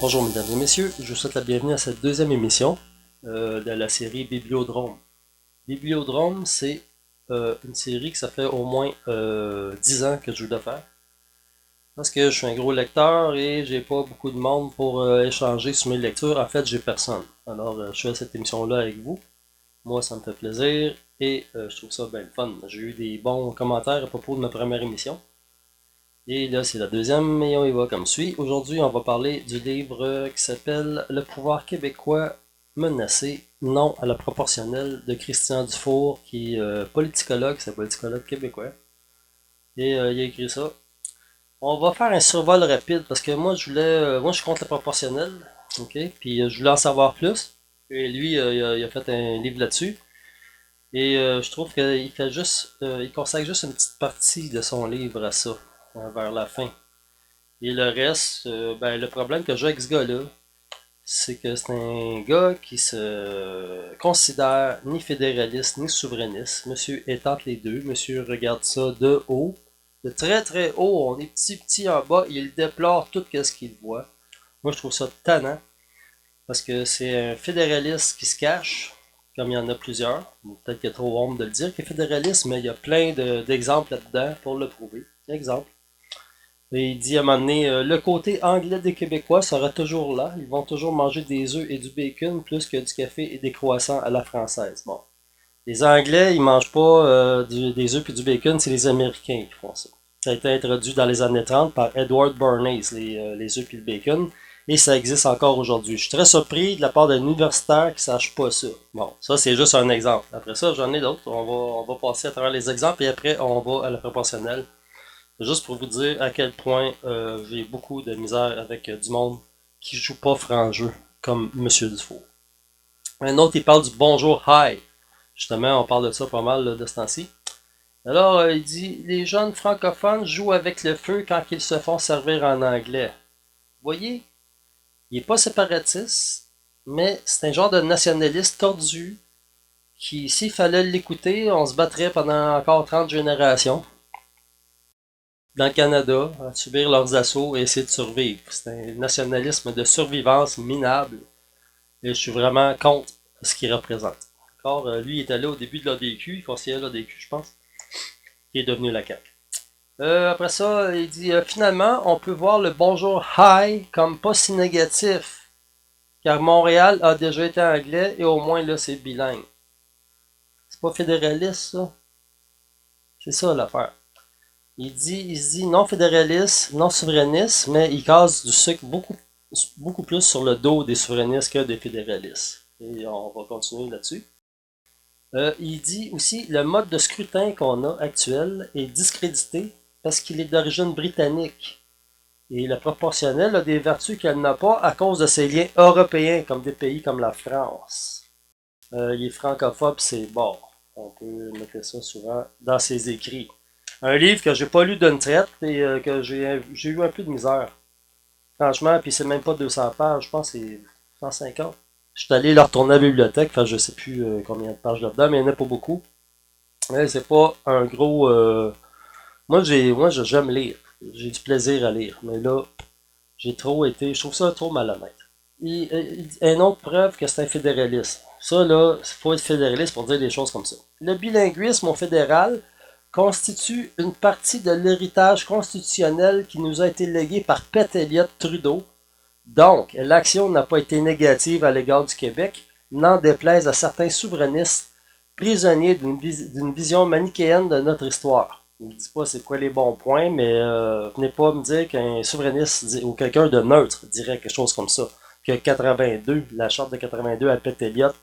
Bonjour mesdames et messieurs, je vous souhaite la bienvenue à cette deuxième émission de la série Bibliodrome. Bibliodrome, c'est une série que ça fait au moins 10 ans que je voulais faire. Parce que je suis un gros lecteur et j'ai pas beaucoup de monde pour échanger sur mes lectures. En fait, j'ai personne. Alors, je fais cette émission-là avec vous. Moi, ça me fait plaisir et je trouve ça bien fun. J'ai eu des bons commentaires à propos de ma première émission. Et là, c'est la deuxième et on y va comme suit. Aujourd'hui, on va parler du livre qui s'appelle Le pouvoir québécois menacé, non à la proportionnelle de Christian Dufour, qui est politicologue, c'est un politicologue québécois. Et il a écrit ça. On va faire un survol rapide parce que moi, moi, je suis contre la proportionnelle, ok? Puis je voulais en savoir plus. Et lui, il a fait un livre là-dessus. Et je trouve qu'il fait juste, il consacre juste une petite partie de son livre à ça, vers la fin. Et le reste, ben, le problème que j'ai avec ce gars-là, c'est que c'est un gars qui se considère ni fédéraliste ni souverainiste. Monsieur est entre les deux. Monsieur regarde ça de haut. De très très haut, on est petit en bas. Il déplore tout ce qu'il voit. Moi, je trouve ça tannant. Parce que c'est un fédéraliste qui se cache, comme il y en a plusieurs. Peut-être qu'il y a trop honte de le dire qu'il est fédéraliste, mais il y a plein d'exemples là-dedans pour le prouver. Exemple. Et il dit à un moment donné, le côté anglais des Québécois sera toujours là. Ils vont toujours manger des œufs et du bacon plus que du café et des croissants à la française. Bon. Les Anglais, ils mangent pas des œufs et du bacon, c'est les Américains qui font ça. Ça a été introduit dans les années 30 par Edward Bernays, les œufs et le bacon, et ça existe encore aujourd'hui. Je suis très surpris de la part d'un universitaire qui ne sache pas ça. Bon, ça c'est juste un exemple. Après ça, j'en ai d'autres. On va passer à travers les exemples et après on va à la proportionnelle. Juste pour vous dire à quel point j'ai beaucoup de misère avec du monde qui joue pas franc jeu, comme Monsieur Dufour. Un autre, il parle du bonjour hi. Justement, on parle de ça pas mal là, de ce temps-ci. Alors, il dit, les jeunes francophones jouent avec le feu quand ils se font servir en anglais. Vous voyez, il n'est pas séparatiste, mais c'est un genre de nationaliste tordu qui, s'il fallait l'écouter, on se battrait pendant encore 30 générations dans le Canada à subir leurs assauts et essayer de survivre. C'est un nationalisme de survivance minable et je suis vraiment contre ce qu'il représente. Encore, lui il est allé au début de l'ADQ, il conseillait l'ADQ, je pense, qui est devenu la CAQ. Après ça, il dit finalement, on peut voir le bonjour hi comme pas si négatif, car Montréal a déjà été anglais et au moins là c'est bilingue. C'est pas fédéraliste ça? C'est ça l'affaire. Il se dit non fédéraliste, non souverainiste, mais il casse du sucre beaucoup plus sur le dos des souverainistes que des fédéralistes. Et on va continuer là-dessus. Il dit aussi le mode de scrutin qu'on a actuel est discrédité parce qu'il est d'origine britannique. Et la proportionnelle a des vertus qu'elle n'a pas à cause de ses liens européens, comme des pays comme la France. Il est francophobe, c'est bon. On peut noter ça souvent dans ses écrits. Un livre que j'ai pas lu d'une traite et que j'ai eu un peu de misère. Franchement, puis c'est même pas 200 pages, je pense que c'est 150. Je suis allé le retourner à la bibliothèque, enfin je sais plus combien de pages là-dedans, mais il n'y en a pas beaucoup. Mais c'est pas un gros... moi j'aime lire. J'ai du plaisir à lire. Mais là, je trouve ça trop malhonnête. Une autre preuve que c'est un fédéraliste. Ça là, il faut être fédéraliste pour dire des choses comme ça. Le bilinguisme au fédéral constitue une partie de l'héritage constitutionnel qui nous a été légué par Pete Elliott Trudeau. Donc, l'action n'a pas été négative à l'égard du Québec, n'en déplaise à certains souverainistes prisonniers d'une vision manichéenne de notre histoire. Je ne dis pas c'est quoi les bons points, mais venez pas me dire qu'un souverainiste ou quelqu'un de neutre dirait quelque chose comme ça. Que 82, la charte de 82 à Pete Elliott,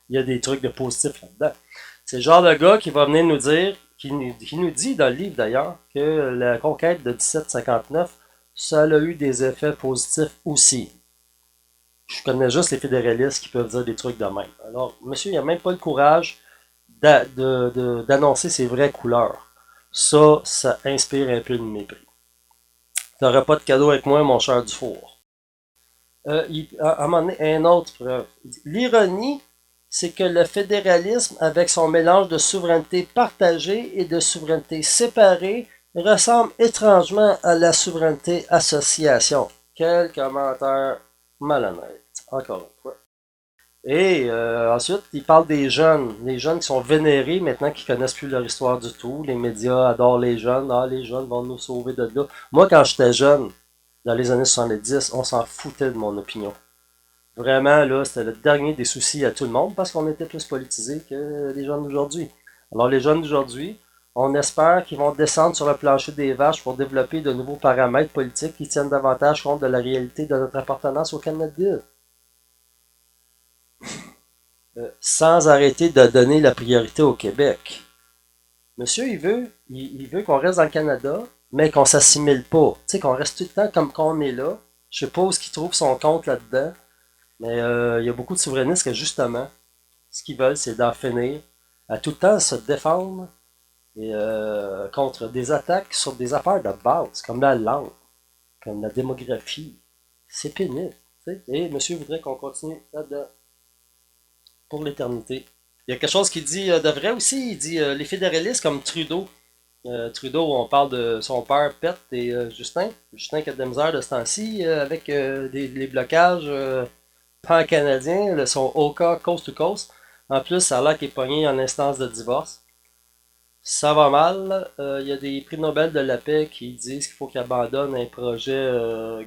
il y a des trucs de positifs là-dedans. C'est le genre de gars qui va venir nous dire, qui nous dit dans le livre d'ailleurs, que la conquête de 1759, ça a eu des effets positifs aussi. Je connais juste les fédéralistes qui peuvent dire des trucs de même. Alors, monsieur, il n'a même pas le courage d'annoncer ses vraies couleurs. Ça inspire un peu de mépris. Tu n'auras pas de cadeau avec moi, mon cher Dufour. À un moment donné, un autre preuve. L'ironie, c'est que le fédéralisme, avec son mélange de souveraineté partagée et de souveraineté séparée, ressemble étrangement à la souveraineté association. Quel commentaire malhonnête, encore une fois. Et ensuite, il parle des jeunes, les jeunes qui sont vénérés maintenant, qui connaissent plus leur histoire du tout. Les médias adorent les jeunes. Ah, les jeunes vont nous sauver de là. Moi, quand j'étais jeune, dans les années 70, on s'en foutait de mon opinion. Vraiment, là, c'était le dernier des soucis à tout le monde parce qu'on était plus politisés que les jeunes d'aujourd'hui. Alors, les jeunes d'aujourd'hui, on espère qu'ils vont descendre sur le plancher des vaches pour développer de nouveaux paramètres politiques qui tiennent davantage compte de la réalité de notre appartenance au Canada. Sans arrêter de donner la priorité au Québec. Monsieur, il veut qu'on reste dans le Canada, mais qu'on s'assimile pas. Tu sais, qu'on reste tout le temps comme qu'on est là. Je sais pas où est-ce qu'il trouve son compte là-dedans, mais il y a beaucoup de souverainistes que justement, ce qu'ils veulent, c'est d'en finir à tout le temps se défendre et, contre des attaques sur des affaires de base, comme la langue, comme la démographie. C'est pénible. Tu sais. Et monsieur voudrait qu'on continue là-dedans pour l'éternité. Il y a quelque chose qui dit de vrai aussi. Il dit les fédéralistes comme Trudeau. Trudeau, on parle de son père, Pet, et Justin. Justin qui a de la misère de ce temps-ci avec les blocages pan-canadiens, son OCA coast to coast. En plus, ça a l'air qu'il est pogné en instance de divorce. Ça va mal. Il y a des prix Nobel de la paix qui disent qu'il faut qu'il abandonne un projet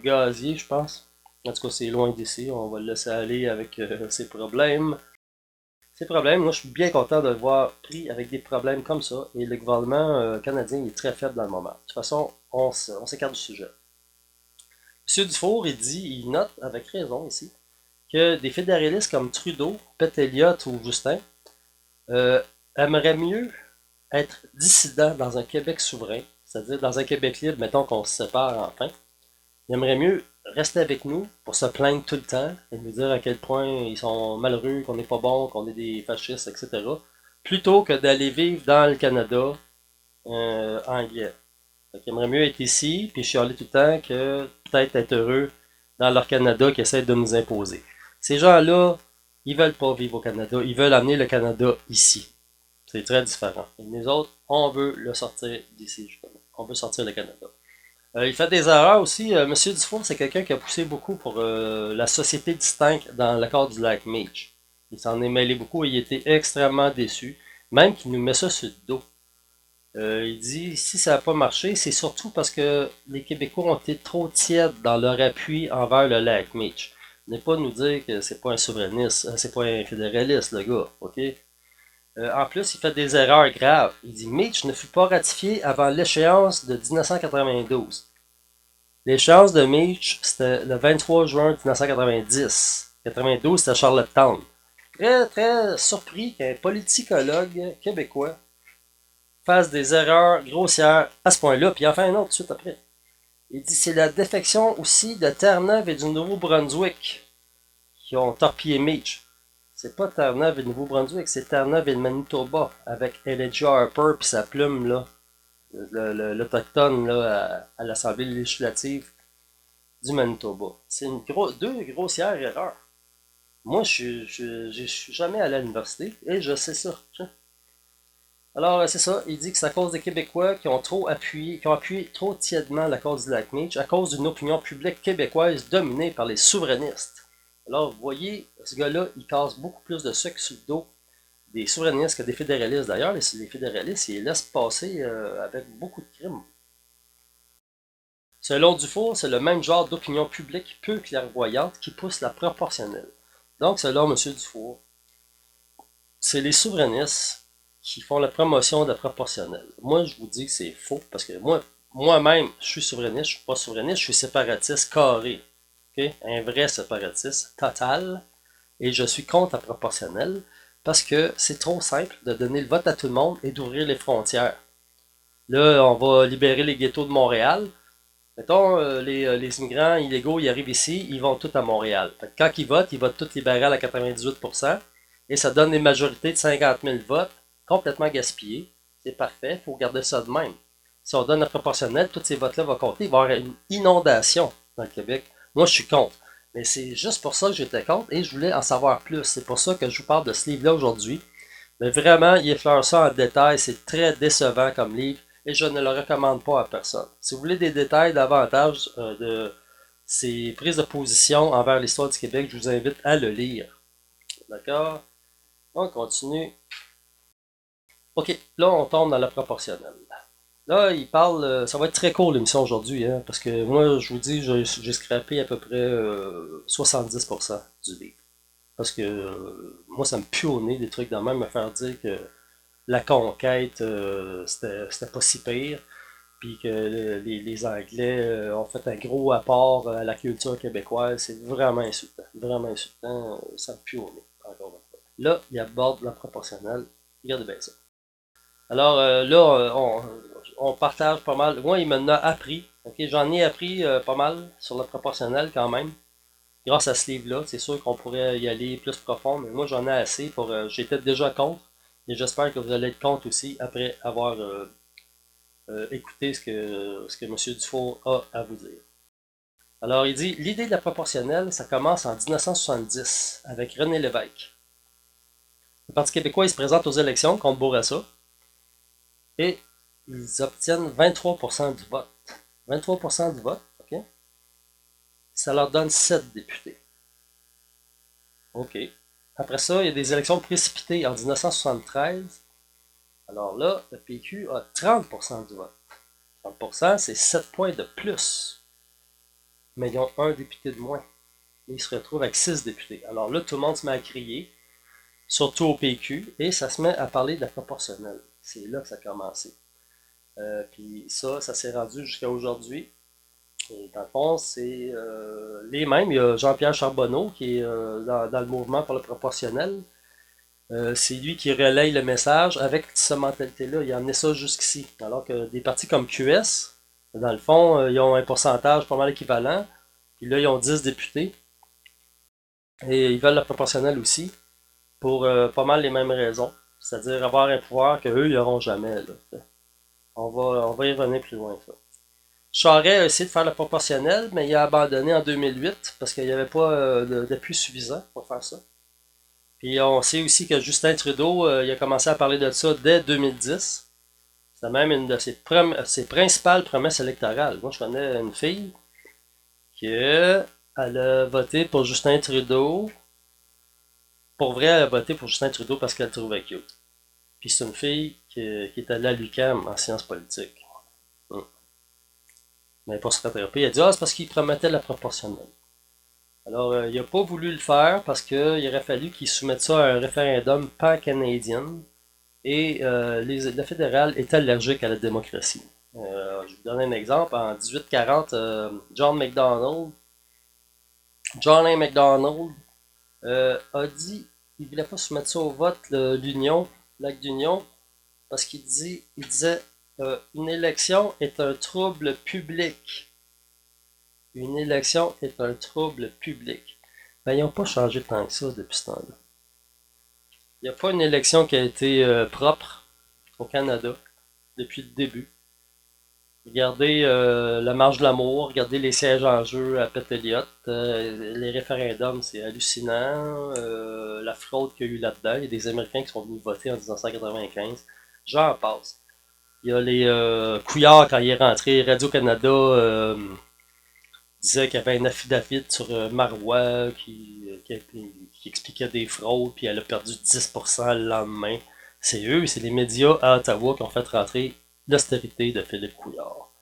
gazier, je pense. En tout cas, c'est loin d'ici. On va le laisser aller avec ses problèmes. Moi je suis bien content de le voir pris avec des problèmes comme ça. Et le gouvernement canadien est très faible dans le moment. De toute façon, on s'écarte du sujet. M. Dufour, il note, avec raison ici, que des fédéralistes comme Trudeau, Pet Elliott ou Justin aimeraient mieux être dissidents dans un Québec souverain, c'est-à-dire dans un Québec libre, mettons qu'on se sépare enfin. Ils aimeraient mieux rester avec nous pour se plaindre tout le temps et nous dire à quel point ils sont malheureux, qu'on n'est pas bon, qu'on est des fascistes, etc. Plutôt que d'aller vivre dans le Canada anglais. Ils aimeraient mieux être ici puis chialer tout le temps que peut-être être heureux dans leur Canada qui essaie de nous imposer. Ces gens-là, ils veulent pas vivre au Canada, ils veulent amener le Canada ici. C'est très différent. Et nous autres, on veut le sortir d'ici, justement. On veut sortir le Canada. Il fait des erreurs aussi. Monsieur Dufour, c'est quelqu'un qui a poussé beaucoup pour la société distincte dans l'accord du lac Meech. Il s'en est mêlé beaucoup et il était extrêmement déçu. Même qu'il nous met ça sur le dos. Il dit, si ça n'a pas marché, c'est surtout parce que les Québécois ont été trop tièdes dans leur appui envers le lac Meech. N'est pas nous dire que c'est pas un souverainiste, c'est pas un fédéraliste, le gars, ok? En plus, il fait des erreurs graves. Il dit Meech ne fut pas ratifié avant l'échéance de 1992. L'échéance de Meech, c'était le 23 juin 1990. 92, c'était Charlottetown. Très, très surpris qu'un politicologue québécois fasse des erreurs grossières à ce point-là, puis il en fait un autre tout de suite après. Il dit c'est la défection aussi de Terre-Neuve et du Nouveau-Brunswick qui ont torpillé Meech. C'est pas Terre-Neuve et le Nouveau-Brunswick, c'est Terre-Neuve et le Manitoba, avec Elijah Harper puis sa plume, là, l'autochtone là, à l'Assemblée législative du Manitoba. C'est deux grossières erreurs. Moi, je suis jamais allé à l'université et je sais ça. Alors, c'est ça, il dit que c'est à cause des Québécois qui ont appuyé trop tièdement la cause du lac Meech, à cause d'une opinion publique québécoise dominée par les souverainistes. Alors, vous voyez, ce gars-là, il casse beaucoup plus de sucre sur le dos des souverainistes que des fédéralistes. D'ailleurs, les fédéralistes, ils les laissent passer avec beaucoup de crimes. Selon Dufour, c'est le même genre d'opinion publique peu clairvoyante qui pousse la proportionnelle. Donc, selon M. Dufour, c'est les souverainistes qui font la promotion de la proportionnelle. Moi, je vous dis que c'est faux, parce que moi-même, je suis souverainiste, je suis pas souverainiste, je suis séparatiste carré. Okay? Un vrai séparatiste total. Et je suis contre la proportionnelle, parce que c'est trop simple de donner le vote à tout le monde et d'ouvrir les frontières. Là, on va libérer les ghettos de Montréal. Mettons, les immigrants illégaux, ils arrivent ici, ils vont tous à Montréal. Fait que quand ils votent tous libéral à 98%, et ça donne une majorité de 50 000 votes, complètement gaspillés. C'est parfait, il faut garder ça de même. Si on donne la proportionnelle, tous ces votes-là vont compter, il va y avoir une inondation dans le Québec. Moi, je suis contre. Mais c'est juste pour ça que j'étais contre et je voulais en savoir plus. C'est pour ça que je vous parle de ce livre-là aujourd'hui. Mais vraiment, il effleure ça en détail. C'est très décevant comme livre et je ne le recommande pas à personne. Si vous voulez des détails davantage ses prises de position envers l'histoire du Québec. Je vous invite à le lire. D'accord? On continue. Ok, là on tombe dans la proportionnelle. Là, il parle, ça va être très court l'émission aujourd'hui, hein, parce que moi, je vous dis, j'ai scrappé à peu près 70% du livre. Parce que moi, ça me pue au nez des trucs de même, me faire dire que la conquête, c'était pas si pire, puis que les Anglais ont fait un gros apport à la culture québécoise. C'est vraiment insultant. Vraiment insultant, ça me pue au nez, encore une fois. Là, il aborde la proportionnelle. Regardez bien ça. Alors là, on partage pas mal. Moi, il m'en a appris. Ok, j'en ai appris pas mal sur le proportionnel quand même. Grâce à ce livre-là, c'est sûr qu'on pourrait y aller plus profond, mais moi j'en ai assez pour. J'étais déjà contre, et j'espère que vous allez être contre aussi après avoir écouté ce que M. Dufour a à vous dire. Alors il dit l'idée de la proportionnelle, ça commence en 1970 avec René Lévesque. Le Parti québécois il se présente aux élections contre Bourassa. Et ils obtiennent 23% du vote. 23% du vote, ok? Ça leur donne 7 députés. Ok. Après ça, il y a des élections précipitées en 1973. Alors là, le PQ a 30% du vote. 30%, c'est 7 points de plus. Mais ils ont un député de moins. Ils se retrouvent avec 6 députés. Alors là, tout le monde se met à crier, surtout au PQ, et ça se met à parler de la proportionnelle. C'est là que ça a commencé. Puis ça s'est rendu jusqu'à aujourd'hui. Et dans le fond, c'est les mêmes. Il y a Jean-Pierre Charbonneau qui est dans le mouvement pour le proportionnel. C'est lui qui relaye le message avec cette mentalité-là. Il a amené ça jusqu'ici. Alors que des partis comme QS, dans le fond, ils ont un pourcentage pas mal équivalent. Puis là, ils ont 10 députés. Et ils veulent le proportionnel aussi pour pas mal les mêmes raisons. C'est-à-dire avoir un pouvoir qu'eux, ils n'auront jamais. Là. On va y revenir plus loin. Ça. Charest a essayé de faire le proportionnel, mais il a abandonné en 2008 parce qu'il n'y avait pas d'appui suffisant pour faire ça. Puis on sait aussi que Justin Trudeau, il a commencé à parler de ça dès 2010. C'était même une de ses principales promesses électorales. Moi, je connais une fille qui elle a voté pour Justin Trudeau. Pour vrai, elle a voté pour Justin Trudeau parce qu'elle le trouvait cute. Puis c'est une fille qui est allée à l'UQAM en sciences politiques. Mais pour se rattraper, elle a dit ah, c'est parce qu'il promettait la proportionnelle. Alors, il n'a pas voulu le faire parce qu'il aurait fallu qu'il soumette ça à un référendum pan-canadien et le fédéral est allergique à la démocratie. Je vais vous donner un exemple. En 1840, John A. MacDonald a dit qu'il ne voulait pas soumettre ça au vote, l'Union, l'acte d'Union, parce il disait une élection est un trouble public. Une élection est un trouble public. Ben, ils n'ont pas changé tant que ça depuis ce temps-là. Il n'y a pas une élection qui a été propre au Canada depuis le début. Regardez la marche de l'amour, regardez les sièges en jeu à Pet-Elliott, les référendums, c'est hallucinant. La fraude qu'il y a eu là-dedans. Il y a des Américains qui sont venus voter en 1995. J'en passe. Il y a les Couillard quand il est rentré, Radio-Canada disait qu'il y avait un affidavit sur Marois qui expliquait des fraudes, puis elle a perdu 10% le lendemain. C'est les médias à Ottawa qui ont fait rentrer l'austérité de Philippe Couillard.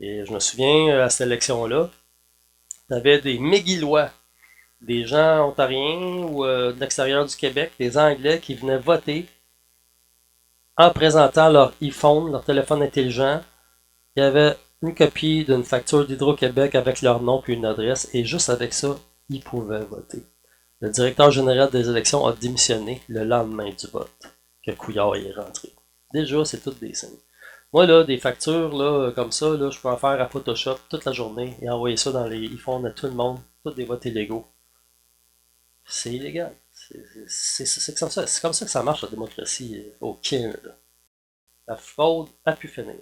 Et je me souviens, à cette élection-là, tu avais des McGillois, des gens ontariens ou de l'extérieur du Québec, des Anglais qui venaient voter en présentant leur iPhone, leur téléphone intelligent. Il y avait une copie d'une facture d'Hydro-Québec avec leur nom puis une adresse, et juste avec ça, ils pouvaient voter. Le directeur général des élections a démissionné le lendemain du vote, que Couillard y est rentré. Déjà, c'est toutes des signes. Moi, là, des factures là, comme ça, là, je peux en faire à Photoshop toute la journée et envoyer ça dans les iPhones à tout le monde, tous des votes illégaux. C'est illégal. C'est comme ça que ça marche la démocratie au Canada. La fraude a pu finir.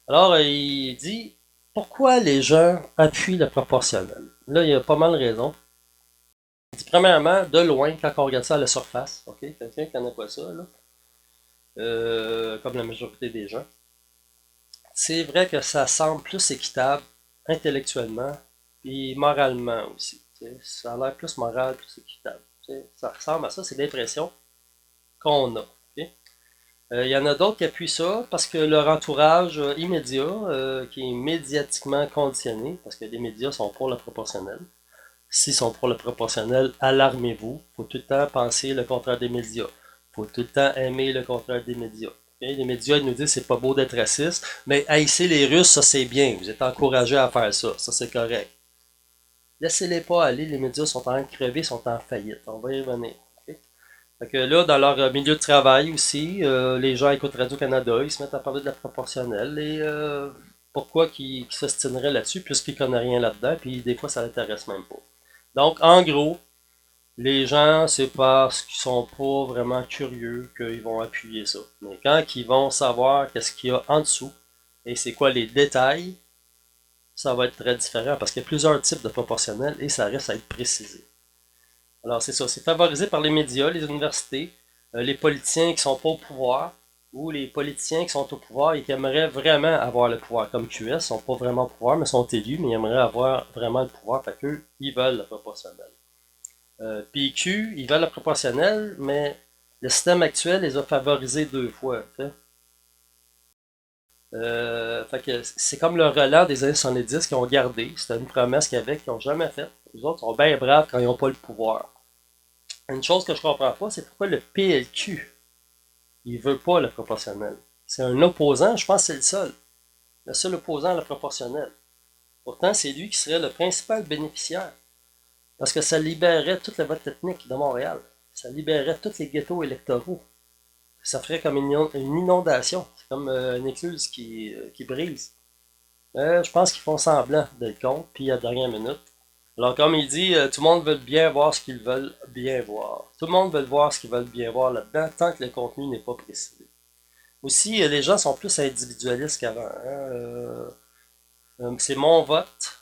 Alors, il dit pourquoi les gens appuient le proportionnel. Là, il y a pas mal de raisons. Il dit, premièrement, de loin, quand on regarde ça à la surface, ok, quelqu'un qui connaît pas ça, là, comme la majorité des gens, c'est vrai que ça semble plus équitable intellectuellement puis moralement aussi. Ça a l'air plus moral, plus équitable. Ça ressemble à ça, c'est l'impression qu'on a. Ok? Il y en a d'autres qui appuient ça parce que leur entourage immédiat, qui est médiatiquement conditionné, parce que les médias sont pour le proportionnel. S'ils sont pour le proportionnel, alarmez-vous. Faut tout le temps penser le contraire des médias. Faut tout le temps aimer le contraire des médias. Okay? Les médias ils nous disent c'est pas beau d'être raciste, mais haïsser les Russes, ça c'est bien. Vous êtes encouragés à faire ça. Ça c'est correct. Laissez-les pas aller. Les médias sont en train de crever, sont en faillite. On va y revenir. Okay? Fait que là, dans leur milieu de travail aussi, les gens écoutent Radio-Canada, ils se mettent à parler de la proportionnelle et pourquoi qu'ils s'ostineraient là-dessus puisqu'ils connaissent rien là-dedans, puis des fois ça l'intéresse même pas. Donc, en gros, les gens, c'est parce qu'ils sont pas vraiment curieux qu'ils vont appuyer ça. Mais quand ils vont savoir qu'est-ce qu'il y a en dessous et c'est quoi les détails, ça va être très différent parce qu'il y a plusieurs types de proportionnels et ça reste à être précisé. Alors, c'est ça, c'est favorisé par les médias, les universités, les politiciens qui sont pas au pouvoir ou les politiciens qui sont au pouvoir et qui aimeraient vraiment avoir le pouvoir, comme QS, sont pas vraiment au pouvoir, mais sont élus, mais ils aimeraient avoir vraiment le pouvoir, fait qu'eux, ils veulent le proportionnel. PQ, ils veulent la proportionnelle, mais le système actuel les a favorisés deux fois. Fait que c'est comme le relent des années 70 qu'ils ont gardé. C'était une promesse qu'ils avaient, qu'ils n'ont jamais faite. Les autres sont bien braves quand ils n'ont pas le pouvoir. Une chose que je comprends pas, c'est pourquoi le PLQ, il veut pas le proportionnel. C'est un opposant, je pense que c'est le seul opposant à la proportionnelle. Pourtant, c'est lui qui serait le principal bénéficiaire. Parce que ça libérerait tout le vote ethnique de Montréal. Ça libérerait tous les ghettos électoraux. Ça ferait comme une inondation. C'est comme une écluse qui brise. Je pense qu'ils font semblant d'être contre, puis à la dernière minute. Alors, comme il dit, tout le monde veut bien voir ce qu'ils veulent bien voir. Tout le monde veut voir ce qu'ils veulent bien voir là-dedans, tant que le contenu n'est pas précisé. Aussi, les gens sont plus individualistes qu'avant. C'est mon vote,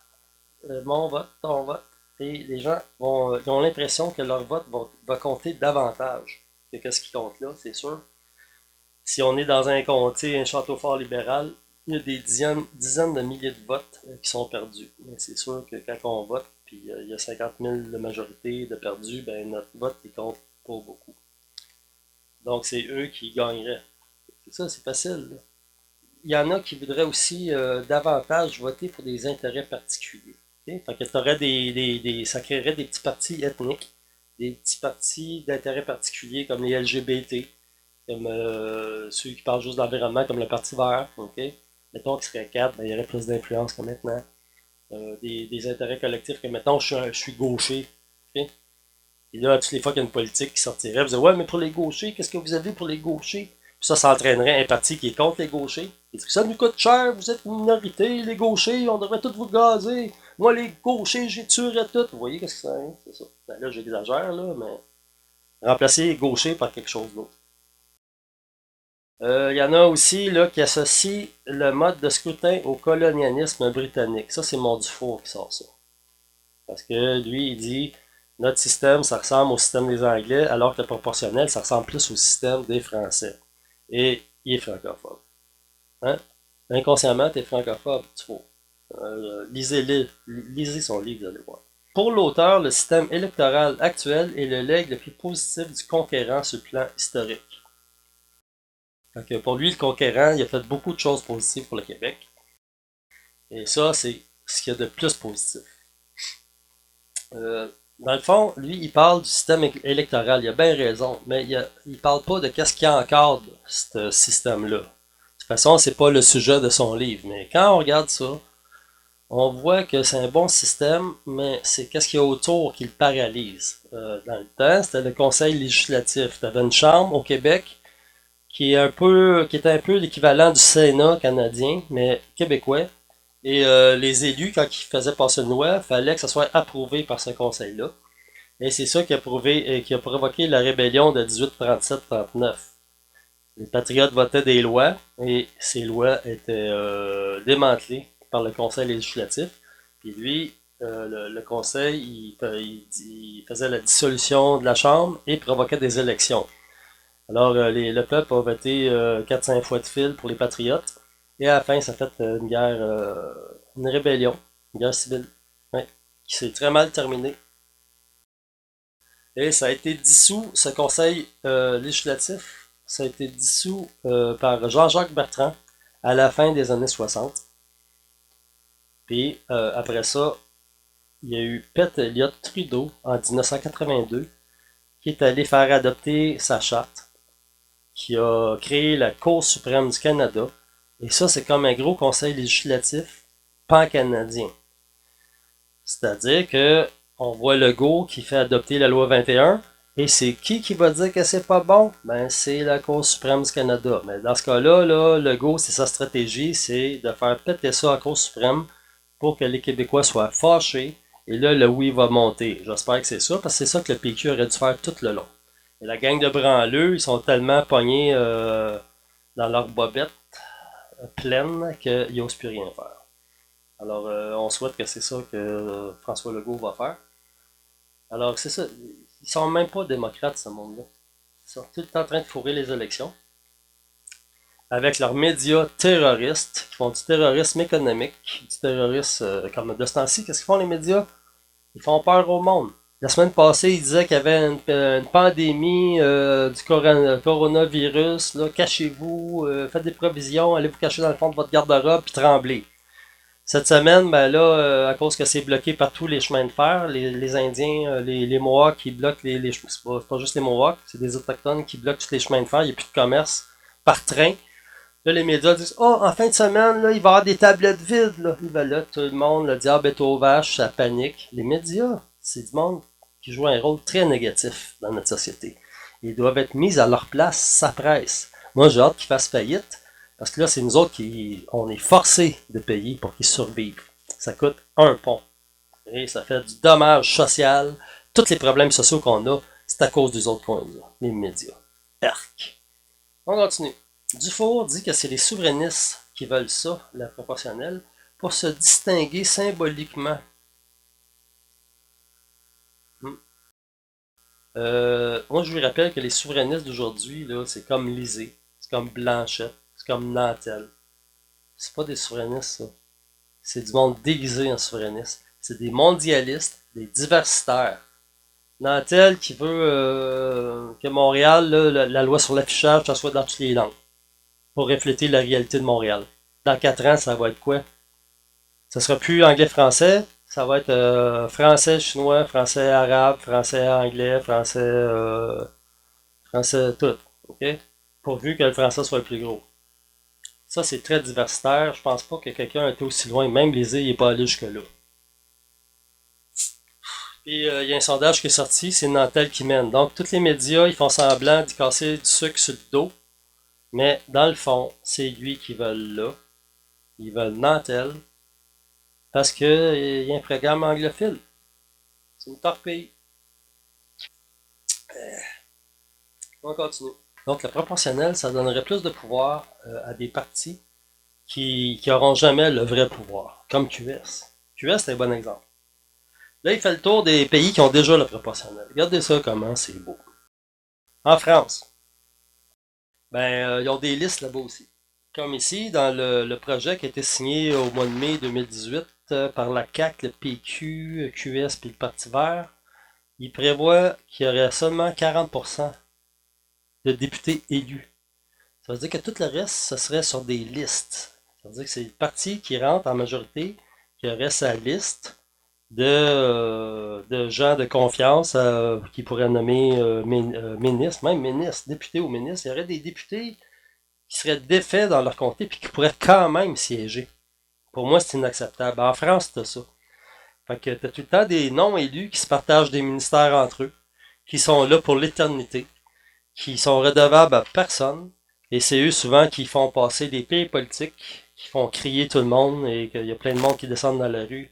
ton vote. Et les gens ils ont l'impression que leur vote va compter davantage que ce qui compte là, c'est sûr. Si on est dans un comté, un château fort libéral, il y a des dizaines de milliers de votes qui sont perdus. Mais c'est sûr que quand on vote, puis il y a 50 000 de majorité de perdus, ben notre vote il compte pas beaucoup. Donc c'est eux qui gagneraient. C'est ça, c'est facile. Là. Il y en a qui voudraient aussi davantage voter pour des intérêts particuliers. Okay? Fait que t'aurais ça créerait des petits partis ethniques, des petits partis d'intérêts particuliers comme les LGBT, comme ceux qui parlent juste d'environnement, comme le Parti vert. Okay? Mettons qu'il serait 4, ben, il y aurait plus d'influence que maintenant. Des intérêts collectifs que maintenant je suis gaucher. Okay? Et là, toutes les fois qu'il y a une politique qui sortirait, vous dites ouais, mais pour les gauchers, qu'est-ce que vous avez pour les gauchers? Puis ça entraînerait un parti qui est contre les gauchers. Il dit que ça nous coûte cher, vous êtes une minorité, les gauchers, on devrait tous vous gazer. Moi, les gauchers, j'y tuerais tout. Vous voyez qu'est-ce que c'est? C'est ça. Ben là, j'exagère, là, mais remplacer les gauchers par quelque chose d'autre. Il y en a aussi là, qui associent le mode de scrutin au colonialisme britannique. Ça, c'est mon Dufour qui sort ça. Parce que lui, il dit notre système, ça ressemble au système des Anglais, alors que le proportionnel, ça ressemble plus au système des Français. Et il est francophobe. Hein? Inconsciemment, tu es francophobe, Dufour. Lisez son livre, vous allez voir. Pour l'auteur, le système électoral actuel est le legs le plus positif du conquérant sur le plan historique. Donc, pour lui, le conquérant, il a fait beaucoup de choses positives pour le Québec. Et ça, c'est ce qu'il y a de plus positif. Dans le fond, lui, il parle du système électoral. Il a bien raison, mais il parle pas de qu'est-ce qu'il y a encadre ce système-là. De toute façon, c'est pas le sujet de son livre. Mais quand on regarde ça, on voit que c'est un bon système, mais c'est qu'est-ce qu'il y a autour qui le paralyse. Dans le temps, c'était le conseil législatif. Tu avais une chambre au Québec qui était un peu l'équivalent du Sénat canadien, mais québécois. Et les élus, quand ils faisaient passer une loi, il fallait que ça soit approuvé par ce conseil-là. Et c'est ça qui a provoqué la rébellion de 1837-39. Les patriotes votaient des lois et ces lois étaient démantelées par le conseil législatif. Puis lui, le conseil, il faisait la dissolution de la Chambre et provoquait des élections. Alors, le peuple a voté 4-5 fois de fil pour les patriotes. Et à la fin, ça a fait une guerre, une rébellion, une guerre civile. Ouais. qui s'est très mal terminé. Et ça a été dissous, ce conseil législatif, ça a été dissous par Jean-Jacques Bertrand à la fin des années 60. Puis après ça, il y a eu Pete Elliott Trudeau en 1982 qui est allé faire adopter sa charte, qui a créé la Cour suprême du Canada. Et ça, c'est comme un gros conseil législatif pan-canadien. C'est-à-dire que on voit Legault qui fait adopter la loi 21, et c'est qui va dire que c'est pas bon? Ben, c'est la Cour suprême du Canada. Mais dans ce cas-là, là, Legault, c'est sa stratégie, c'est de faire péter ça à la Cour suprême pour que les Québécois soient fâchés. Et là, le oui va monter. J'espère que c'est ça, parce que c'est ça que le PQ aurait dû faire tout le long. Et la gang de branleux, ils sont tellement pognés dans leur bobette pleine qu'ils n'osent plus rien faire. Alors, on souhaite que c'est ça que François Legault va faire. Alors, c'est ça. Ils sont même pas démocrates, ce monde-là. Ils sont tout le temps en train de fourrer les élections. Avec leurs médias terroristes, qui font du terrorisme économique, du terrorisme comme de ce temps-ci. Qu'est-ce qu'ils font les médias? Ils font peur au monde. La semaine passée, ils disaient qu'il y avait une pandémie du coronavirus. Là, cachez-vous, faites des provisions, allez vous cacher dans le fond de votre garde-robe puis tremblez. Cette semaine, ben là, à cause que c'est bloqué par tous les chemins de fer, les Indiens, les Mohawks qui bloquent les chemins. C'est pas juste les Mohawks, c'est des Autochtones qui bloquent tous les chemins de fer. Il n'y a plus de commerce par train. Là, les médias disent oh, en fin de semaine, là, il va y avoir des tablettes vides. Là, là tout le monde, le diable est aux vaches, ça panique. Les médias, c'est du monde qui joue un rôle très négatif dans notre société. Ils doivent être mis à leur place, sa presse. Moi, j'ai hâte qu'ils fassent faillite. Parce que là, c'est nous autres qui on est forcés de payer pour qu'ils survivent. Ça coûte un pont. Et ça fait du dommage social. Tous les problèmes sociaux qu'on a, c'est à cause des autres qu'on a, les médias. Arc. On continue. Dufour dit que c'est les souverainistes qui veulent ça, la proportionnelle, pour se distinguer symboliquement. Moi, je vous rappelle que les souverainistes d'aujourd'hui, là, c'est comme Lisée, c'est comme Blanchette, c'est comme Nantel. C'est pas des souverainistes, ça. C'est du monde déguisé en souverainiste. C'est des mondialistes, des diversitaires. Nantel qui veut que Montréal, là, la loi sur l'affichage, ça soit dans toutes les langues. Pour refléter la réalité de Montréal. Dans 4 ans, ça va être quoi? Ça sera plus anglais-français, ça va être français-chinois, français-arabe, français-anglais, français tout. OK? Pourvu que le français soit le plus gros. Ça, c'est très diversitaire. Je pense pas que quelqu'un ait été aussi loin. Même les îles, il n'est pas allé jusque-là. Puis, il y a un sondage qui est sorti, c'est Nantel qui mène. Donc, tous les médias, ils font semblant d'y casser du sucre sur le dos. Mais, dans le fond, c'est lui qui veulent là. Ils veulent Nantel. Parce qu'il y a un programme anglophile. C'est une torpille. On continue. Donc, le proportionnel, ça donnerait plus de pouvoir à des partis qui n'auront jamais le vrai pouvoir, comme QS. QS, c'est un bon exemple. Là, il fait le tour des pays qui ont déjà le proportionnel. Regardez ça comment c'est beau. En France, ben, ils ont des listes là-bas aussi. Comme ici, dans le projet qui a été signé au mois de mai 2018 par la CAQ, le PQ, QS et le Parti vert, il prévoit qu'il y aurait seulement 40% de députés élus. Ça veut dire que tout le reste, ce serait sur des listes. Ça veut dire que c'est le parti qui rentre en majorité, qui aurait sa liste de gens de confiance qui pourraient nommer ministres, même ministres, députés ou ministres. Il y aurait des députés qui seraient défaits dans leur comté puis qui pourraient quand même siéger. Pour moi, c'est inacceptable. En France, c'est ça. Fait que t'as tout le temps des non-élus qui se partagent des ministères entre eux, qui sont là pour l'éternité, qui sont redevables à personne, et c'est eux souvent qui font passer des pires politiques, qui font crier tout le monde, et qu'il y a plein de monde qui descendent dans la rue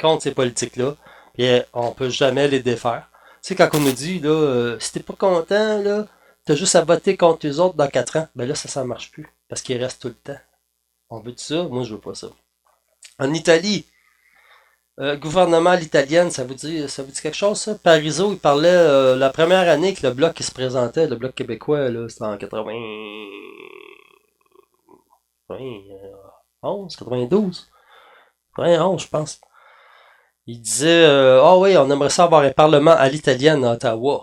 contre ces politiques-là, et on peut jamais les défaire. Tu sais, quand on nous dit, là, si t'es pas content, là, t'as juste à voter contre les autres dans 4 ans, ben là, ça marche plus, parce qu'ils restent tout le temps. On veut ça? Moi, je veux pas ça. En Italie, gouvernement à l'italienne, ça vous dit quelque chose, ça? Parizeau, il parlait la première année que le bloc qui se présentait, le bloc québécois, là, c'était en 91, 92, 91, je pense. Il disait ah oui, on aimerait ça avoir un parlement à l'italienne à Ottawa.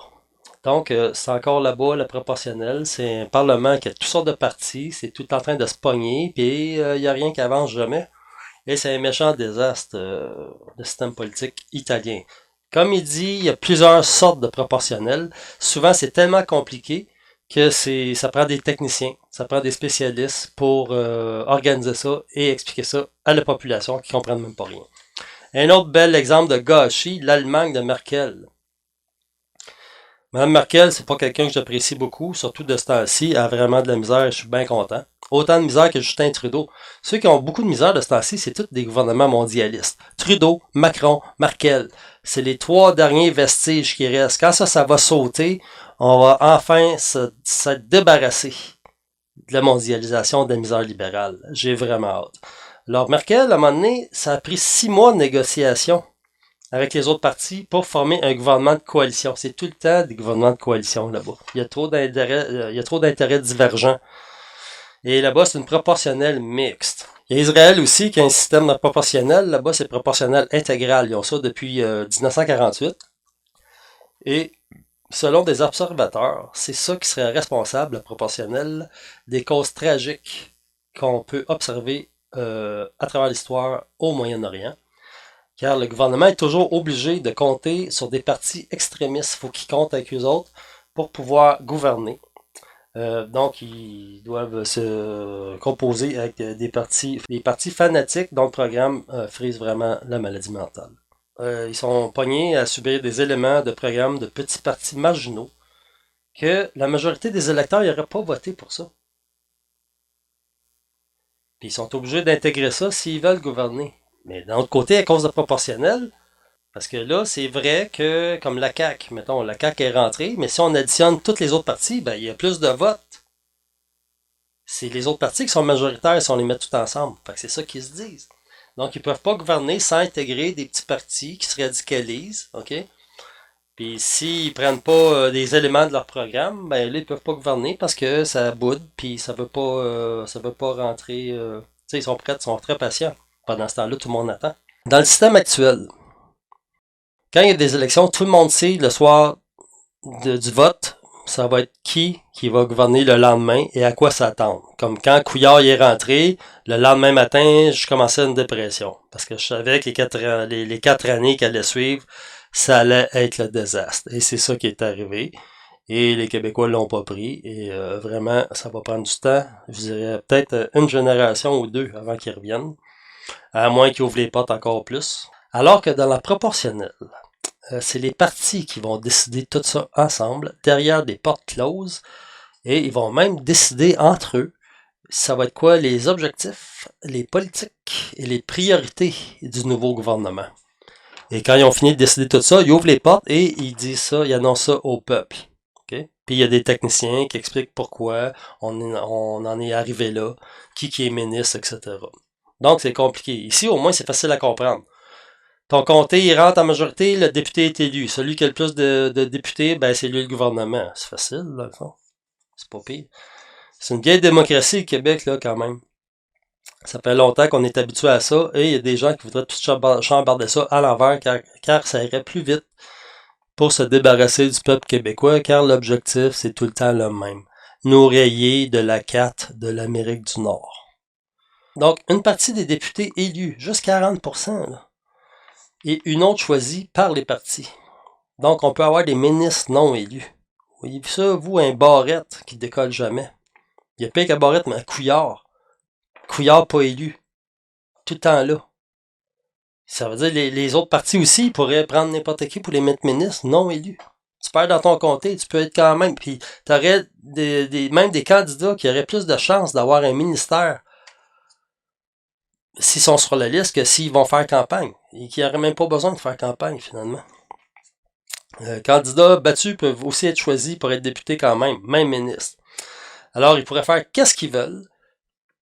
Donc, c'est encore là-bas le proportionnel. C'est un parlement qui a toutes sortes de partis. C'est tout en train de se pogner. Puis, il n'y a rien qui avance jamais. Et c'est un méchant désastre de système politique italien. Comme il dit, il y a plusieurs sortes de proportionnels. Souvent, c'est tellement compliqué que ça prend des techniciens, ça prend des spécialistes pour organiser ça et expliquer ça à la population qui ne comprennent même pas rien. Un autre bel exemple de gâchis, l'Allemagne de Merkel. Madame Merkel, c'est pas quelqu'un que j'apprécie beaucoup, surtout de ce temps-ci. Elle a vraiment de la misère et je suis bien content. Autant de misère que Justin Trudeau. Ceux qui ont beaucoup de misère de ce temps-ci, c'est tous des gouvernements mondialistes. Trudeau, Macron, Merkel. C'est les trois derniers vestiges qui restent. Quand ça va sauter, on va enfin se débarrasser de la mondialisation de la misère libérale. J'ai vraiment hâte. Alors, Merkel, à un moment donné, ça a pris 6 mois de négociation avec les autres partis pour former un gouvernement de coalition. C'est tout le temps des gouvernements de coalition là-bas. Il y a trop d'intérêts divergents. Et là-bas, c'est une proportionnelle mixte. Il y a Israël aussi qui a un système de proportionnel. Là-bas, c'est proportionnel intégral. Ils ont ça depuis 1948. Et selon des observateurs, c'est ça qui serait responsable, le proportionnel, des causes tragiques qu'on peut observer à travers l'histoire au Moyen-Orient. Car le gouvernement est toujours obligé de compter sur des partis extrémistes. Il faut qu'ils comptent avec eux autres pour pouvoir gouverner. Donc, ils doivent se composer avec des partis fanatiques dont le programme frise vraiment la maladie mentale. Ils sont pognés à subir des éléments de programme de petits partis marginaux que la majorité des électeurs n'auraient pas voté pour ça. Puis ils sont obligés d'intégrer ça s'ils veulent gouverner. Mais d'un autre côté, à cause de proportionnel, parce que là, c'est vrai que, comme la CAQ, mettons, la CAQ est rentrée, mais si on additionne toutes les autres partis, ben, il y a plus de votes. C'est les autres partis qui sont majoritaires si on les met tout ensemble. Fait que c'est ça qu'ils se disent. Donc, ils peuvent pas gouverner sans intégrer des petits partis qui se radicalisent, OK? Puis s'ils prennent pas des éléments de leur programme, ben là, ils peuvent pas gouverner parce que ça boude, puis ça veut pas rentrer. Tu sais, ils sont prêts, ils sont très patients. Pendant ce temps-là, tout le monde attend. Dans le système actuel, quand il y a des élections, tout le monde sait le soir du vote, ça va être qui va gouverner le lendemain et à quoi s'attendre. Comme quand Couillard y est rentré, le lendemain matin, je commençais une dépression. Parce que je savais que les 4 années qui allaient suivre, ça allait être le désastre. Et c'est ça qui est arrivé. Et les Québécois l'ont pas pris. Et vraiment, ça va prendre du temps. Je dirais peut-être une génération ou deux avant qu'ils reviennent. À moins qu'ils ouvrent les portes encore plus. Alors que dans la proportionnelle, c'est les partis qui vont décider tout ça ensemble, derrière des portes closes, et ils vont même décider entre eux, ça va être quoi les objectifs, les politiques et les priorités du nouveau gouvernement. Et quand ils ont fini de décider tout ça, ils ouvrent les portes et ils disent ça, ils annoncent ça au peuple. Okay? Puis il y a des techniciens qui expliquent pourquoi on en est arrivé là, qui est ministre, etc. Donc c'est compliqué. Ici, au moins, c'est facile à comprendre. Ton comté, il rentre en majorité, le député est élu. Celui qui a le plus de députés, ben c'est lui le gouvernement. C'est facile, dans le fond. C'est pas pire. C'est une vieille démocratie, le Québec, là, quand même. Ça fait longtemps qu'on est habitué à ça, et il y a des gens qui voudraient tout chambarder ça à l'envers, car ça irait plus vite pour se débarrasser du peuple québécois, car l'objectif, c'est tout le temps le même. Nous rayer de la carte de l'Amérique du Nord. Donc, une partie des députés élus, juste 40%, là, et une autre choisie par les partis. Donc, on peut avoir des ministres non élus. Voyez-vous ça, vous, un Barrette qui décolle jamais. Il y a pire qu'un Barrette, mais un Couillard. Couillard pas élu. Tout le temps là. Ça veut dire les autres partis aussi, ils pourraient prendre n'importe qui pour les mettre ministres non élus. Tu perds dans ton comté, tu peux être quand même. Puis, tu aurais même des candidats qui auraient plus de chances d'avoir un ministère s'ils sont sur la liste que s'ils vont faire campagne. Et qui n'auraient même pas besoin de faire campagne, finalement. Candidats battus peuvent aussi être choisis pour être députés quand même ministre. Alors, ils pourraient faire qu'est-ce qu'ils veulent,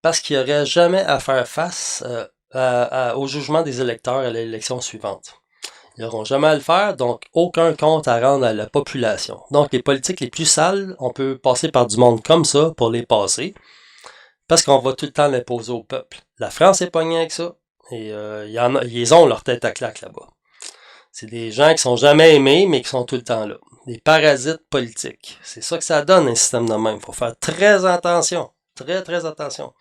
parce qu'ils n'auraient jamais à faire face au jugement des électeurs à l'élection suivante. Ils n'auront jamais à le faire, donc aucun compte à rendre à la population. Donc, les politiques les plus sales, on peut passer par du monde comme ça pour les passer, parce qu'on va tout le temps l'imposer au peuple. La France est pognée avec ça, et ils ont leur tête à claque là-bas. C'est des gens qui sont jamais aimés, mais qui sont tout le temps là. Des parasites politiques. C'est ça que ça donne, un système de même. Il faut faire très attention. Très, très attention.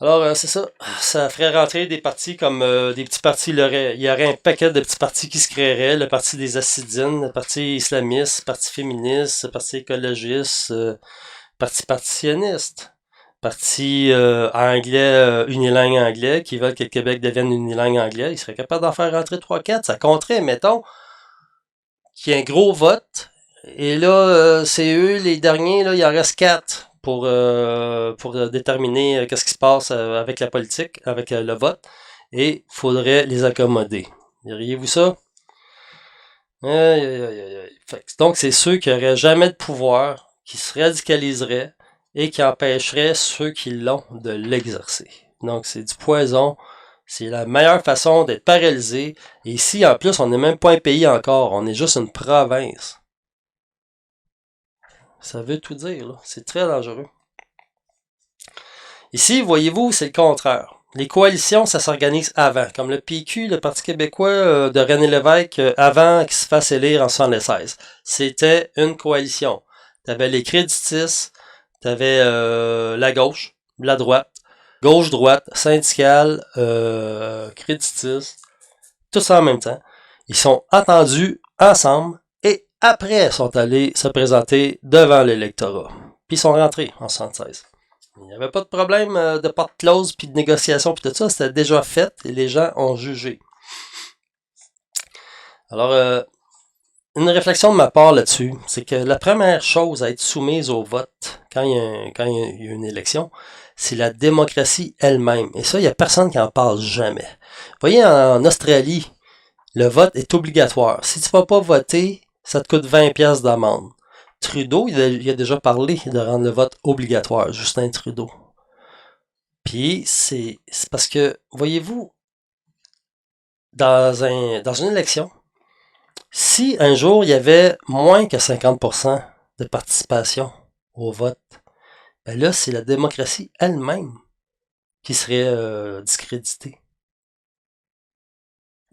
Alors, c'est ça. Ça ferait rentrer des partis comme des petits partis. Il y aurait un paquet de petits partis qui se créeraient. Le parti des Assidines, le parti islamiste, le parti féministe, le parti écologiste, parti partitionniste, parti anglais, unilingue anglais, qui veulent que le Québec devienne unilingue anglais. Ils seraient capables d'en faire rentrer 3-4. Ça compterait, mettons, qu'il y ait un gros vote. Et là, c'est eux, les derniers, là, il en reste 4 pour déterminer qu'est-ce qui se passe avec la politique, avec le vote, et il faudrait les accommoder. Diriez-vous ça? Aïe, aïe, aïe, aïe, aïe. Donc, c'est ceux qui n'auraient jamais de pouvoir, qui se radicaliseraient et qui empêcheraient ceux qui l'ont de l'exercer. Donc, c'est du poison. C'est la meilleure façon d'être paralysé. Et ici, en plus, on n'est même pas un pays encore. On est juste une province. Ça veut tout dire, là. C'est très dangereux. Ici, voyez-vous, c'est le contraire. Les coalitions, ça s'organise avant. Comme le PQ, le Parti québécois de René Lévesque, avant qu'il se fasse élire en 1976. C'était une coalition. T'avais les créditistes, t'avais la gauche, la droite, gauche-droite, syndicale, créditistes, tout ça en même temps. Ils sont entendus ensemble et après sont allés se présenter devant l'électorat. Puis ils sont rentrés en 1976. Il n'y avait pas de problème de porte close, puis de négociation, puis tout ça. C'était déjà fait et les gens ont jugé. Alors, une réflexion de ma part là-dessus, c'est que la première chose à être soumise au vote quand il y a une élection, c'est la démocratie elle-même. Et ça, il n'y a personne qui en parle jamais. Vous voyez, en Australie, le vote est obligatoire. Si tu ne vas pas voter, ça te coûte 20 pièces d'amende. Trudeau, il a déjà parlé de rendre le vote obligatoire, Justin Trudeau. Puis, c'est parce que, voyez-vous, dans une élection, si un jour il y avait moins que 50% de participation au vote, ben là, c'est la démocratie elle-même qui serait discréditée.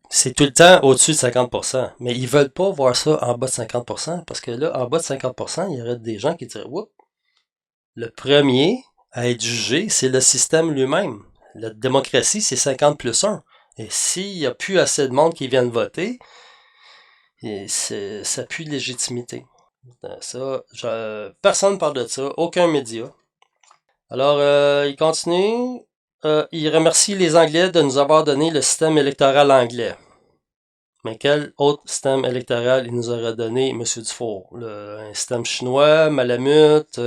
C'est tout le temps au-dessus de 50%. Mais ils veulent pas voir ça en bas de 50%, parce que là, en bas de 50%, il y aurait des gens qui diraient, oups, le premier à être jugé, c'est le système lui-même. La démocratie, c'est 50 plus 1. Et s'il n'y a plus assez de monde qui viennent voter, ça pue de légitimité. Ça, personne ne parle de ça, aucun média. Alors, il continue. Il remercie les Anglais de nous avoir donné le système électoral anglais. Mais quel autre système électoral il nous aurait donné, M. Dufour? Un système chinois, malamute,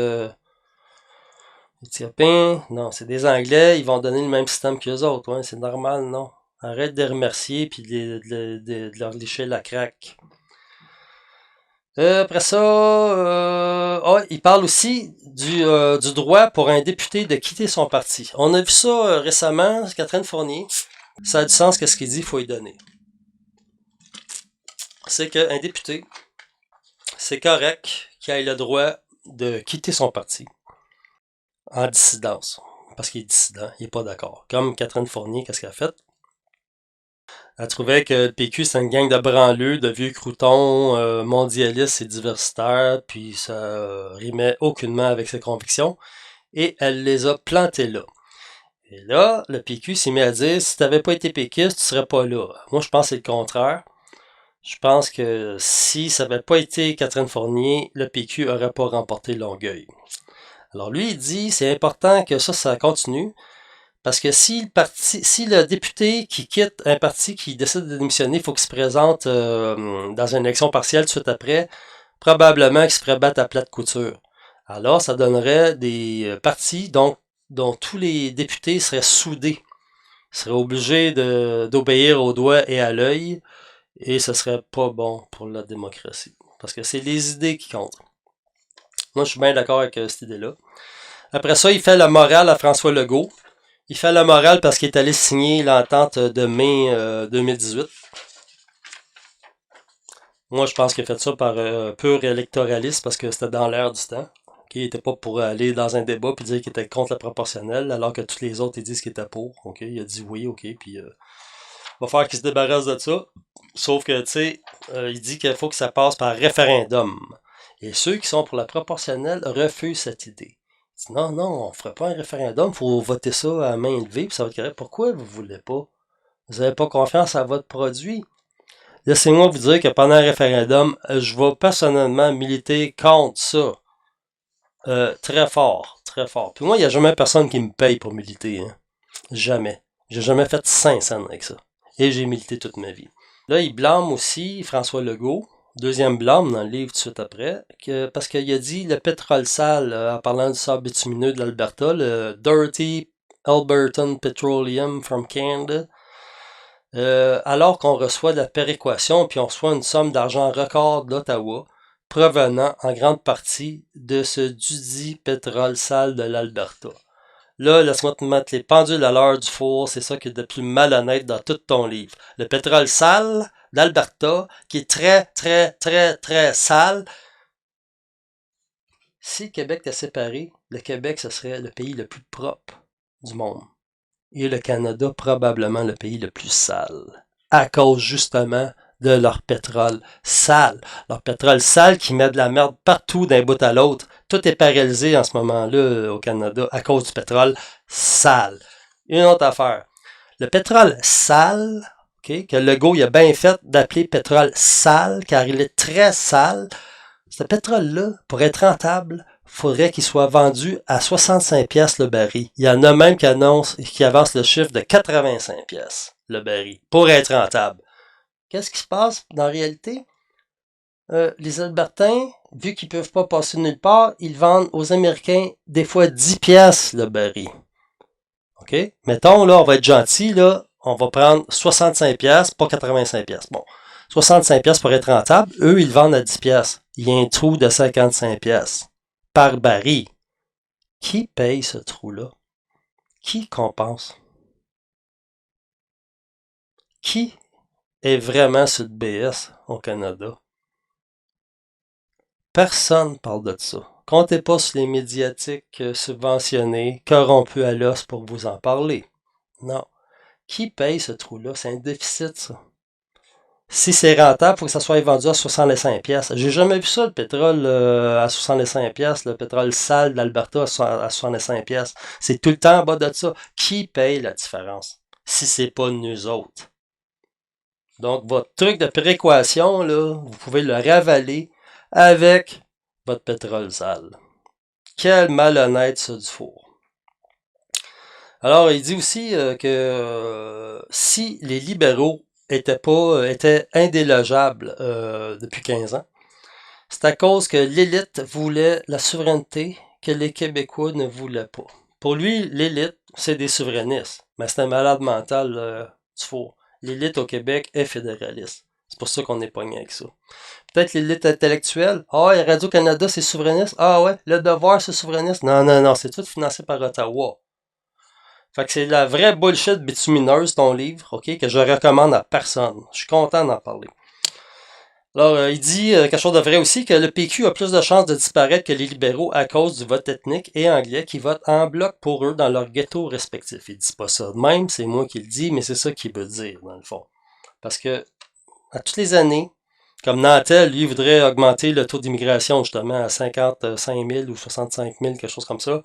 éthiopien? Non, c'est des Anglais, ils vont donner le même système qu'eux autres. Ouais, c'est normal, non? Arrête de les remercier puis de leur lécher la craque. Après ça, il parle aussi du droit pour un député de quitter son parti. On a vu ça récemment, Catherine Fournier. Ça a du sens que ce qu'il dit, il faut y donner. C'est qu'un député, c'est correct qu'il ait le droit de quitter son parti en dissidence. Parce qu'il est dissident, il n'est pas d'accord. Comme Catherine Fournier, qu'est-ce qu'elle a fait? Elle trouvait que le PQ, c'est une gang de branleux, de vieux croutons, mondialistes et diversitaires, puis ça rimait aucunement avec ses convictions, et elle les a plantés là. Et là, le PQ s'est mis à dire, si t'avais pas été péquiste, tu serais pas là. Moi, je pense que c'est le contraire. Je pense que si ça n'avait pas été Catherine Fournier, le PQ aurait pas remporté Longueuil. Alors lui, il dit, c'est important que ça continue, parce que si le député qui quitte un parti, qui décide de démissionner, il faut qu'il se présente dans une élection partielle tout de suite après, probablement qu'il se ferait battre à plate couture. Alors, ça donnerait des partis dont tous les députés seraient soudés. Ils seraient obligés d'obéir au doigt et à l'œil, et ce serait pas bon pour la démocratie. Parce que c'est les idées qui comptent. Moi, je suis bien d'accord avec cette idée-là. Après ça, il fait la morale à François Legault. Il fait la morale parce qu'il est allé signer l'entente de mai 2018. Moi, je pense qu'il a fait ça par pur électoralisme parce que c'était dans l'air du temps. Il n'était pas pour aller dans un débat puis dire qu'il était contre la proportionnelle, alors que tous les autres ils disent qu'il était pour. Il a dit oui, puis va falloir qu'il se débarrasse de ça. Sauf que, tu sais, il dit qu'il faut que ça passe par référendum. Et ceux qui sont pour la proportionnelle refusent cette idée. Il dit non, non, on ne fera pas un référendum, il faut voter ça à main levée, puis ça va être correct. Pourquoi vous ne voulez pas? Vous n'avez pas confiance à votre produit? Laissez-moi vous dire que pendant un référendum, je vais personnellement militer contre ça. Très fort, très fort. Puis moi, il n'y a jamais personne qui me paye pour militer. Hein. Jamais. J'ai jamais fait 5 cents avec ça. Et j'ai milité toute ma vie. Là, il blâme aussi François Legault. Deuxième blâme dans le livre tout de suite après. Parce qu'il a dit le pétrole sale, en parlant du sable bitumineux de l'Alberta, le Dirty Albertan Petroleum from Canada. Alors qu'on reçoit de la péréquation, puis on reçoit une somme d'argent record d'Ottawa, provenant en grande partie de ce dudit pétrole sale de l'Alberta. Là, laisse-moi te mettre les pendules à l'heure du four, c'est ça qui est de plus malhonnête dans tout ton livre. Le pétrole sale d'Alberta, qui est très, très, très, très sale. Si le Québec était séparé, le Québec, ce serait le pays le plus propre du monde. Et le Canada, probablement le pays le plus sale. À cause, justement, de leur pétrole sale. Leur pétrole sale qui met de la merde partout d'un bout à l'autre. Tout est paralysé en ce moment-là au Canada à cause du pétrole sale. Une autre affaire. Le pétrole sale, okay, que Legault il a bien fait d'appeler pétrole sale, car il est très sale. Ce pétrole-là, pour être rentable, faudrait qu'il soit vendu à 65$ le baril. Il y en a même qui avancent le chiffre de 85$ le baril pour être rentable. Qu'est-ce qui se passe dans la réalité? Les Albertains, vu qu'ils peuvent pas passer nulle part, ils vendent aux Américains des fois 10$ le baril. OK? Mettons, là, on va être gentil, là, on va prendre 65$, pas 85$. Bon, 65$ pour être rentable, eux, ils vendent à 10$. Il y a un trou de 55$ par baril. Qui paye ce trou-là? Qui compense? Qui est vraiment sur le BS au Canada? Personne parle de ça. Comptez pas sur les médiatiques subventionnés, corrompus à l'os pour vous en parler. Non. Qui paye ce trou-là? C'est un déficit, ça. Si c'est rentable, il faut que ça soit vendu à 65$. J'ai jamais vu ça, le pétrole à 65$, le pétrole sale d'Alberta à 65$. C'est tout le temps en bas de ça. Qui paye la différence? Si c'est pas nous autres. Donc, votre truc de précaution, là, vous pouvez le ravaler avec votre pétrole sale. Quel malhonnête, ça, du four. Alors, il dit aussi que si les libéraux étaient indélogeables depuis 15 ans, c'est à cause que l'élite voulait la souveraineté que les Québécois ne voulaient pas. Pour lui, l'élite, c'est des souverainistes. Mais c'est un malade mental du four. L'élite au Québec est fédéraliste. C'est pour ça qu'on est pogné avec ça. Peut-être l'élite intellectuelle. Ah, et Radio-Canada, c'est souverainiste. Ah ouais, Le Devoir, c'est souverainiste. Non, non, non, c'est tout financé par Ottawa. Fait que c'est la vraie bullshit bitumineuse, ton livre, ok, que je recommande à personne. Je suis content d'en parler. Alors, il dit quelque chose de vrai aussi, que le PQ a plus de chances de disparaître que les libéraux à cause du vote ethnique et anglais qui votent en bloc pour eux dans leur ghetto respectif. Il dit pas ça de même, c'est moi qui le dis, mais c'est ça qu'il veut dire, dans le fond. Parce que, à toutes les années, comme Nantel, lui, voudrait augmenter le taux d'immigration, justement, à 55 000 ou 65 000, quelque chose comme ça.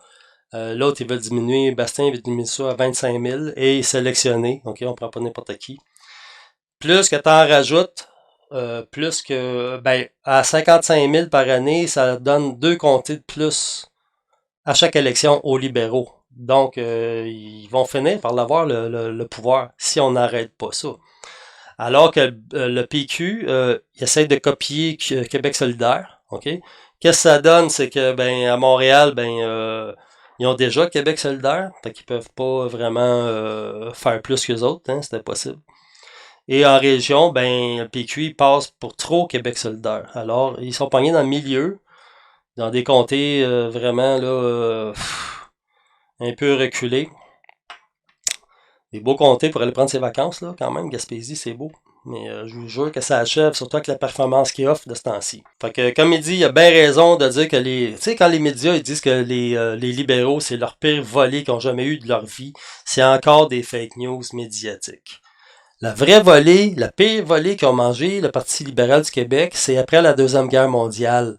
L'autre, il veut diminuer, Bastien, il veut diminuer ça à 25 000 et sélectionner. OK, on prend pas n'importe qui. Plus que t'en rajoutes, plus que, à 55 000 par année, ça donne 2 comtés de plus à chaque élection aux libéraux. Donc, ils vont finir par l'avoir le pouvoir si on n'arrête pas ça. Alors que le PQ, il essaie de copier Québec solidaire. OK? Qu'est-ce que ça donne? C'est que, à Montréal, ils ont déjà Québec solidaire, fait qu'ils peuvent pas vraiment faire plus qu'eux autres, hein, c'est impossible. Et en région, le PQ, il passe pour trop Québec solidaire. Alors, ils sont pognés dans le milieu, dans des comtés vraiment là un peu reculés. Des beaux comtés pour aller prendre ses vacances, là, quand même. Gaspésie, c'est beau. Mais je vous jure que ça achève, surtout avec la performance qu'il offre de ce temps-ci. Fait que, comme il dit, il a bien raison de dire que tu sais, quand les médias ils disent que les libéraux, c'est leur pire volée qu'ils ont jamais eu de leur vie, c'est encore des fake news médiatiques. La vraie volée, la pire volée qu'ils ont mangé, le Parti libéral du Québec, c'est après la Deuxième Guerre mondiale.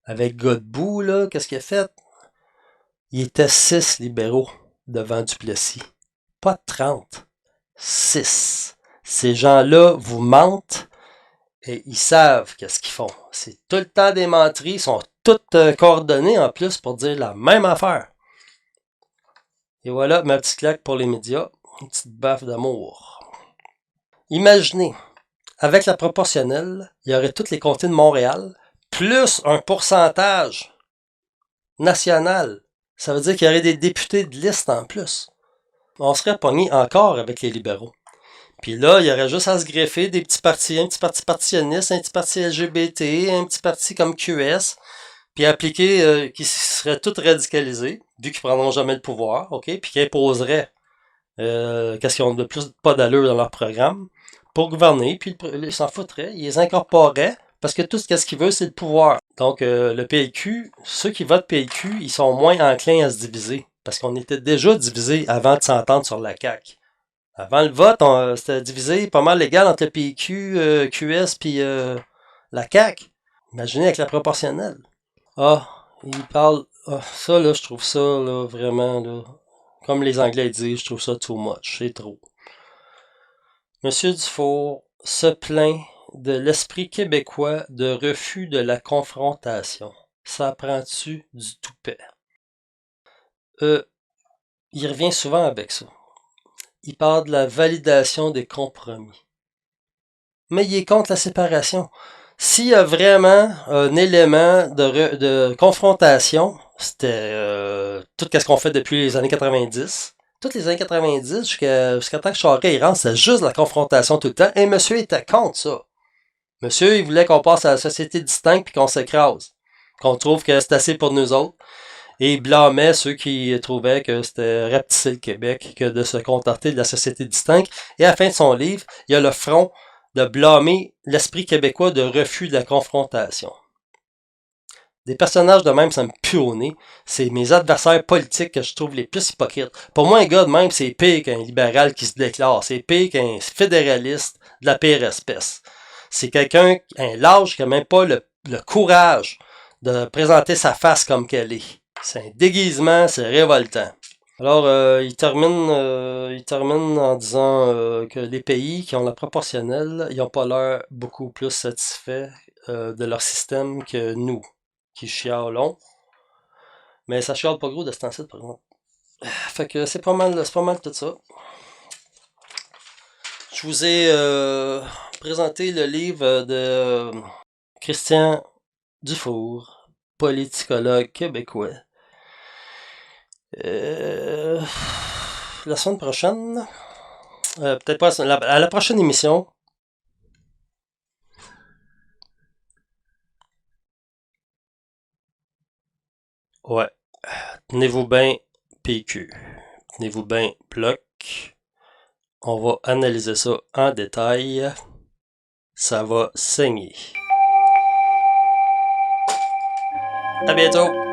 Avec Godbout, là, qu'est-ce qu'il a fait? Il était 6 libéraux devant Duplessis. Pas 30. 6. Ces gens-là vous mentent et ils savent qu'est-ce qu'ils font. C'est tout le temps des menteries, ils sont toutes coordonnées en plus pour dire la même affaire. Et voilà ma petite claque pour les médias. Une petite baffe d'amour. Imaginez, avec la proportionnelle, il y aurait tous les comtés de Montréal, plus un pourcentage national. Ça veut dire qu'il y aurait des députés de liste en plus. On serait pogné encore avec les libéraux. Puis là, il y aurait juste à se greffer des petits partis, un petit parti partitionniste, un petit parti LGBT, un petit parti comme QS, puis appliquer, qui seraient tous radicalisés, vu qu'ils prendront jamais le pouvoir, ok, puis qui imposeraient qu'est-ce qu'ils ont de plus pas d'allure dans leur programme, pour gouverner, puis ils s'en foutraient, ils les incorporeraient, parce que tout ce qu'ils veulent, c'est le pouvoir. Donc, le PLQ, ceux qui votent PLQ, ils sont moins enclins à se diviser, parce qu'on était déjà divisés avant de s'entendre sur la CAQ. Avant le vote, c'était divisé pas mal légal entre le PQ, QS puis la CAQ. Imaginez avec la proportionnelle. Ah, il parle... Ah, ça, là, je trouve ça, là, vraiment, là... Comme les Anglais disent, je trouve ça too much. C'est trop. Monsieur Dufour se plaint de l'esprit québécois de refus de la confrontation. Ça prend-tu du toupet? Il revient souvent avec ça. Il parle de la validation des compromis. Mais il est contre la séparation. S'il y a vraiment un élément de confrontation, c'était tout ce qu'on fait depuis les années 90. Toutes les années 90, jusqu'à temps que Charest il rentre, c'était juste la confrontation tout le temps. Et monsieur était contre ça. Monsieur, il voulait qu'on passe à la société distincte puis qu'on s'écrase. Qu'on trouve que c'est assez pour nous autres. Et il blâmait ceux qui trouvaient que c'était rapetisser le Québec que de se contenter de la société distincte. Et à la fin de son livre, il y a le front de blâmer l'esprit québécois de refus de la confrontation. Des personnages de même, ça me pue au nez. C'est mes adversaires politiques que je trouve les plus hypocrites. Pour moi, un gars de même, c'est pire qu'un libéral qui se déclare. C'est pire qu'un fédéraliste de la pire espèce. C'est quelqu'un, un lâche qui n'a même pas le courage de présenter sa face comme qu'elle est. C'est un déguisement, c'est révoltant. Alors, il termine en disant que les pays qui ont la proportionnelle, ils n'ont pas l'air beaucoup plus satisfaits de leur système que nous, qui chialons. Mais ça chiale pas gros de ce temps-ci, par exemple. Fait que c'est pas mal tout ça. Je vous ai présenté le livre de Christian Dufour, politicologue québécois. La semaine prochaine, peut-être pas à la prochaine émission. Ouais. Tenez-vous bien PQ. Tenez-vous bien bloc. On va analyser ça en détail. Ça va saigner. À bientôt!